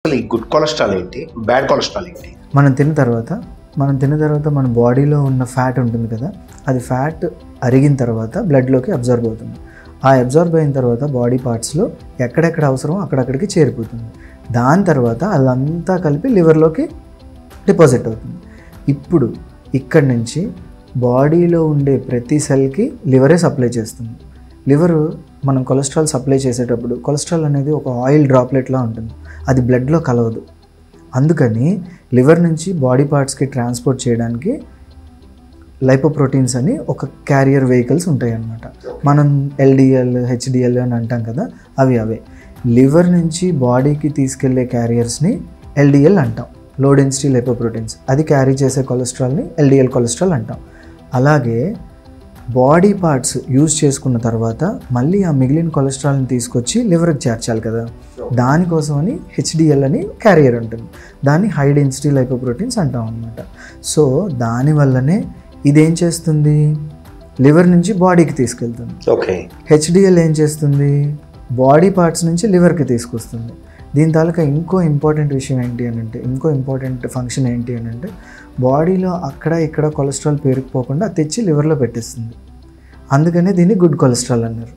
అసలు ఈ good cholesterol ఏంటి, బ్యాడ్ కొలెస్ట్రాల్ ఏంటి? మనం తిన్న తర్వాత మన బాడీలో ఉన్న ఫ్యాట్ ఉంటుంది కదా, అది ఫ్యాట్ అరిగిన తర్వాత బ్లడ్లోకి అబ్జర్వ్ అవుతుంది. ఆ అబ్జర్వ్ అయిన తర్వాత బాడీ పార్ట్స్లో ఎక్కడెక్కడ అవసరమో అక్కడక్కడికి చేరిపోతుంది. దాని తర్వాత అదంతా కలిపి లివర్లోకి డిపాజిట్ అవుతుంది. ఇప్పుడు ఇక్కడి నుంచి బాడీలో ఉండే ప్రతి సెల్కి లివరే సప్లై చేస్తుంది. లివరు మనం కొలెస్ట్రాల్ సప్లై చేసేటప్పుడు కొలెస్ట్రాల్ అనేది ఒక ఆయిల్ డ్రాప్లెట్లా ఉంటుంది, అది బ్లడ్లో కలవదు. అందుకని లివర్ నుంచి బాడీ పార్ట్స్కి ట్రాన్స్పోర్ట్ చేయడానికి లైపోప్రోటీన్స్ అని ఒక క్యారియర్ వెహికల్స్ ఉంటాయి అన్నమాట. మనం ఎల్డిఎల్, హెచ్డిఎల్ అని అంటాం కదా, అవే లివర్ నుంచి బాడీకి తీసుకెళ్లే క్యారియర్స్ని ఎల్డిఎల్ అంటాం, లో డెన్సిటీ లైపోప్రోటీన్స్. అది క్యారీ చేసే కొలెస్ట్రాల్ని ఎల్డిఎల్ కొలెస్ట్రాల్ అంటాం. అలాగే బాడీ పార్ట్స్ యూజ్ చేసుకున్న తర్వాత మళ్ళీ ఆ మిగిలిన కొలెస్ట్రాల్ని తీసుకొచ్చి లివర్కి చేర్చాలి కదా, దానికోసమని హెచ్డిఎల్ అని క్యారియర్ ఉంటుంది. దాన్ని హై డెన్సిటీ లైపోప్రోటీన్స్ అంటాం అన్నమాట. సో దానివల్లనే ఇదేం చేస్తుంది, లివర్ నుంచి బాడీకి తీసుకెళ్తుంది. ఓకే. హెచ్డిఎల్ ఏం చేస్తుంది, బాడీ పార్ట్స్ నుంచి లివర్కి తీసుకొస్తుంది. దీని తాలూకా ఇంకో ఇంపార్టెంట్ ఫంక్షన్ ఏంటి అని అంటే బాడీలో అక్కడ ఇక్కడ కొలెస్ట్రాల్ పేరుకుపోకుండా తెచ్చి లివర్లో పెట్టేస్తుంది. అందుకనే దీన్ని గుడ్ కొలెస్ట్రాల్ అన్నారు.